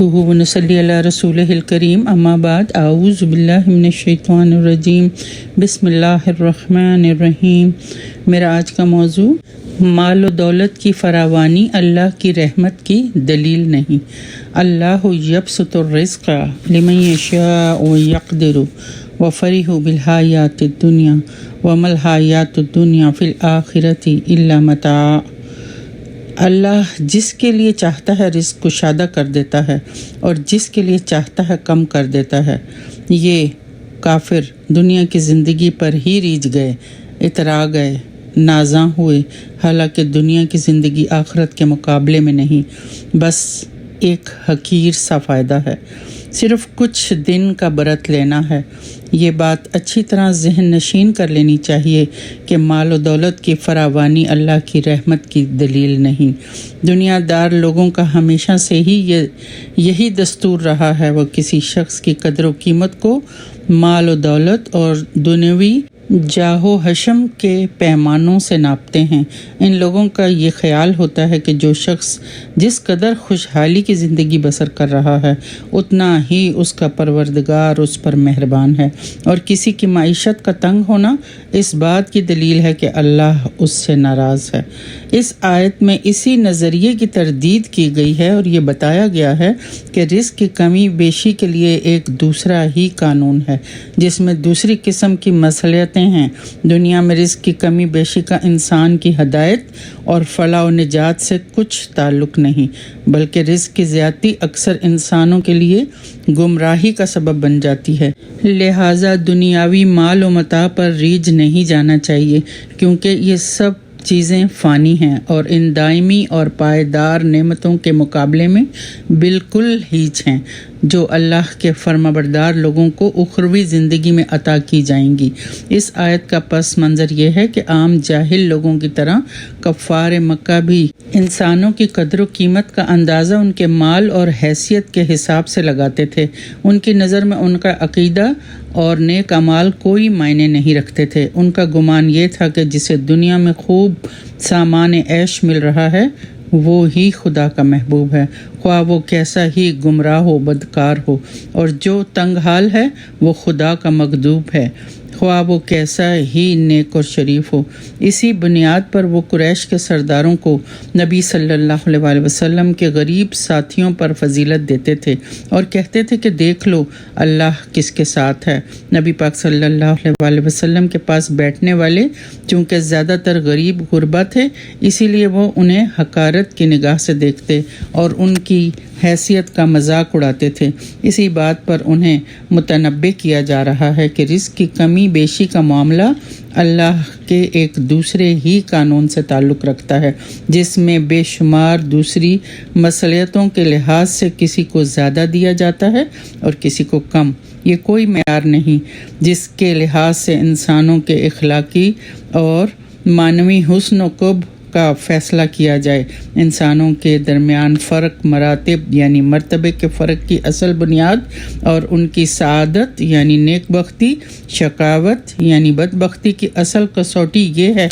ونصلی علی رسولہ الکریم اما بعد اعوذ باللہ من الشیطان الرجیم بسم اللہ الرحمن الرحیم۔ میرا آج کا موضوع مال و دولت کی فراوانی اللہ کی رحمت کی دلیل نہیں۔ اللہ یبسط الرزق لمن یشاء ویقدر وفرحوا بالحیات الدنیا وما الحیات الدنیا فی الآخرۃ الا متاع۔ اللہ جس کے لیے چاہتا ہے رزق کشادہ کر دیتا ہے اور جس کے لیے چاہتا ہے کم کر دیتا ہے۔ یہ کافر دنیا کی زندگی پر ہی ریجھ گئے، اترا گئے، نازاں ہوئے، حالانکہ دنیا کی زندگی آخرت کے مقابلے میں نہیں، بس ایک حقیر سا فائدہ ہے، صرف کچھ دن کا برت لینا ہے۔ یہ بات اچھی طرح ذہن نشین کر لینی چاہیے کہ مال و دولت کی فراوانی اللہ کی رحمت کی دلیل نہیں۔ دنیا دار لوگوں کا ہمیشہ سے ہی یہی دستور رہا ہے، وہ کسی شخص کی قدر و قیمت کو مال و دولت اور دنیوی جاہ و حشم کے پیمانوں سے ناپتے ہیں۔ ان لوگوں کا یہ خیال ہوتا ہے کہ جو شخص جس قدر خوشحالی کی زندگی بسر کر رہا ہے اتنا ہی اس کا پروردگار اس پر مہربان ہے، اور کسی کی معیشت کا تنگ ہونا اس بات کی دلیل ہے کہ اللہ اس سے ناراض ہے۔ اس آیت میں اسی نظریے کی تردید کی گئی ہے اور یہ بتایا گیا ہے کہ رزق کی کمی بیشی کے لیے ایک دوسرا ہی قانون ہے جس میں دوسری قسم کی مصلحتیں ہیں۔ دنیا میں رزق کی کمی بیشی کا انسان کی ہدایت اور فلاح و نجات سے کچھ تعلق نہیں، بلکہ رزق کی زیادتی اکثر انسانوں کے لیے گمراہی کا سبب بن جاتی ہے۔ لہٰذا دنیاوی مال و متاع پر ریجھ نہیں جانا چاہیے، کیونکہ یہ سب چیزیں فانی ہیں اور ان دائمی اور پائیدار نعمتوں کے مقابلے میں بالکل ہیچ ہیں جو اللہ کے فرمانبردار لوگوں کو اخروی زندگی میں عطا کی جائیں گی۔ اس آیت کا پس منظر یہ ہے کہ عام جاہل لوگوں کی طرح کفار مکہ بھی انسانوں کی قدر و قیمت کا اندازہ ان کے مال اور حیثیت کے حساب سے لگاتے تھے۔ ان کی نظر میں ان کا عقیدہ اور نیک اعمال کوئی معنی نہیں رکھتے تھے۔ ان کا گمان یہ تھا کہ جسے دنیا میں خوب سامان عیش مل رہا ہے وہ ہی خدا کا محبوب ہے، خواہ وہ کیسا ہی گمراہ ہو، بدکار ہو، اور جو تنگ حال ہے وہ خدا کا مغضوب ہے، خواہ وہ کیسا ہی نیک اور شریف ہو۔ اسی بنیاد پر وہ قریش کے سرداروں کو نبی صلی اللہ علیہ وسلم کے غریب ساتھیوں پر فضیلت دیتے تھے اور کہتے تھے کہ دیکھ لو اللہ کس کے ساتھ ہے۔ نبی پاک صلی اللہ علیہ وسلم کے پاس بیٹھنے والے چونکہ زیادہ تر غریب غربا تھے، اسی لیے وہ انہیں حقارت کی نگاہ سے دیکھتے اور ان کی حیثیت کا مذاق اڑاتے تھے۔ اسی بات پر انہیں متنبہ کیا جا رہا ہے کہ رزق کی کمی بیشی کا معاملہ اللہ کے ایک دوسرے ہی قانون سے تعلق رکھتا ہے جس میں بے شمار دوسری مصلحتوں کے لحاظ سے کسی کو زیادہ دیا جاتا ہے اور کسی کو کم۔ یہ کوئی معیار نہیں جس کے لحاظ سے انسانوں کے اخلاقی اور معنوی حسن و قبح کا فیصلہ کیا جائے۔ انسانوں کے درمیان فرق مراتب یعنی مرتبے کے فرق کی اصل بنیاد اور ان کی سعادت یعنی نیک بختی، شقاوت یعنی بدبختی کی اصل کسوٹی یہ ہے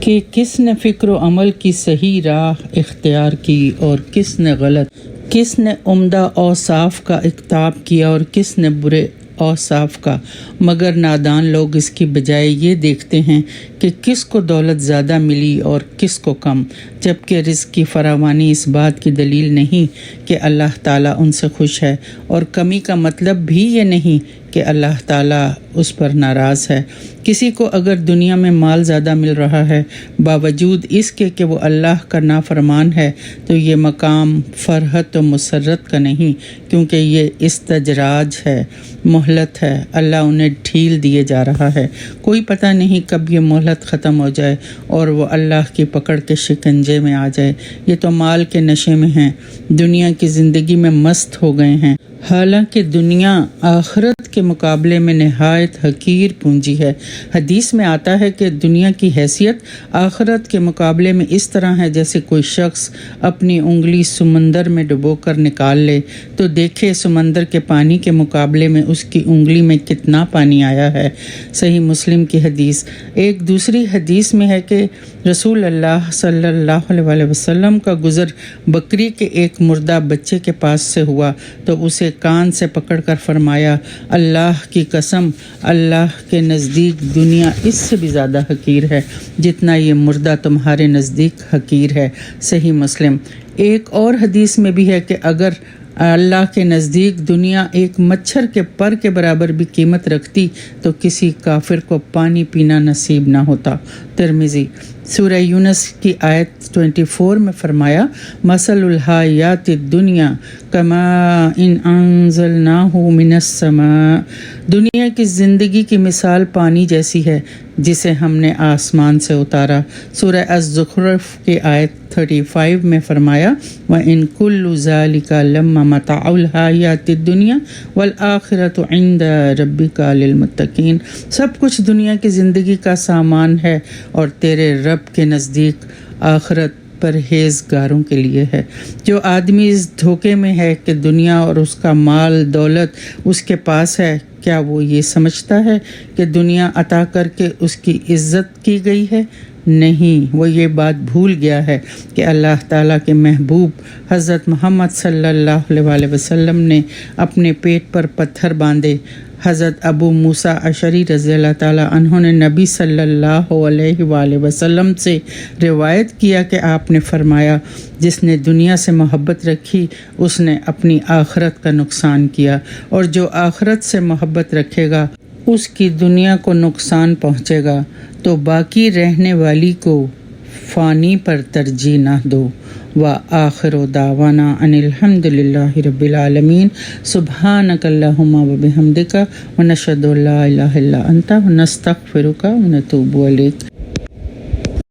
کہ کس نے فکر و عمل کی صحیح راہ اختیار کی اور کس نے غلط، کس نے عمدہ اوصاف کا اقتباس کیا اور کس نے برے اوصاف کا۔ مگر نادان لوگ اس کی بجائے یہ دیکھتے ہیں کہ کس کو دولت زیادہ ملی اور کس کو کم، جبکہ رزق کی فراوانی اس بات کی دلیل نہیں کہ اللہ تعالیٰ ان سے خوش ہے، اور کمی کا مطلب بھی یہ نہیں کہ اللہ تعالیٰ اس پر ناراض ہے۔ کسی کو اگر دنیا میں مال زیادہ مل رہا ہے باوجود اس کے کہ وہ اللہ کا نافرمان ہے تو یہ مقام فرحت و مسرت کا نہیں، کیونکہ یہ استدراج ہے، مہلت ہے، اللہ انہیں ڈھیل دیے جا رہا ہے۔ کوئی پتہ نہیں کب یہ مہلت ختم ہو جائے اور وہ اللہ کی پکڑ کے شکنجے میں آ جائے۔ یہ تو مال کے نشے میں ہیں، دنیا کی زندگی میں مست ہو گئے ہیں، حالانکہ دنیا آخرت کے مقابلے میں نہایت حقیر پونجی ہے۔ حدیث میں آتا ہے کہ دنیا کی حیثیت آخرت کے مقابلے میں اس طرح ہے جیسے کوئی شخص اپنی انگلی سمندر میں ڈبو کر نکال لے تو دیکھے سمندر کے پانی کے مقابلے میں اس کی انگلی میں کتنا پانی آیا ہے۔ صحیح مسلم کی حدیث۔ ایک دوسری حدیث میں ہے کہ رسول اللہ صلی اللہ علیہ وسلم کا گزر بکری کے ایک مردہ بچے کے پاس سے ہوا تو اسے کان سے پکڑ کر فرمایا، اللہ کی قسم، اللہ کے نزدیک دنیا اس سے بھی زیادہ حقیر ہے جتنا یہ مردہ تمہارے نزدیک حقیر ہے۔ صحیح مسلم۔ ایک اور حدیث میں بھی ہے کہ اگر اللہ کے نزدیک دنیا ایک مچھر کے پر کے برابر بھی قیمت رکھتی تو کسی کافر کو پانی پینا نصیب نہ ہوتا۔ ترمذی۔ سورہ یونس کی آیت 24 میں فرمایا، مثل الحیات الدنیا کماء انزلناہ من السماء، دنیا کی زندگی کی مثال پانی جیسی ہے جسے ہم نے آسمان سے اتارا۔ سورہ الزخرف کی آیت 35 میں فرمایا، وَإِن كُلُّ ذَلِكَ لَمَّا مَتَاعُ الْحَيَاةِ الدُّنْيَا وَالْآخِرَةُ عِندَ رَبِّكَ لِلْمُتَّقِينَ، سب کچھ دنیا کی زندگی کا سامان ہے اور تیرے رب کے نزدیک آخرت پرہیزگاروں کے لیے ہے۔ جو آدمی اس دھوکے میں ہے کہ دنیا اور اس کا مال دولت اس کے پاس ہے، کیا وہ یہ سمجھتا ہے کہ دنیا عطا کر کے اس کی عزت کی گئی ہے؟ نہیں، وہ یہ بات بھول گیا ہے کہ اللہ تعالیٰ کے محبوب حضرت محمد صلی اللہ علیہ وسلم نے اپنے پیٹ پر پتھر باندھے۔ حضرت ابو موسیٰ اشعری رضی اللہ تعالیٰ عنہ نے نبی صلی اللہ علیہ وآلہ وسلم سے روایت کیا کہ آپ نے فرمایا، جس نے دنیا سے محبت رکھی اس نے اپنی آخرت کا نقصان کیا، اور جو آخرت سے محبت رکھے گا اس کی دنیا کو نقصان پہنچے گا۔ تو باقی رہنے والی کو فانی پر ترجیح نہ دو۔ وآخر دعوانا ان الحمد للہ رب العالمین، سبحانک اللہم وبحمدک ونشہد ان لا الہ الا انت ونستغفرک ونتوب الیک۔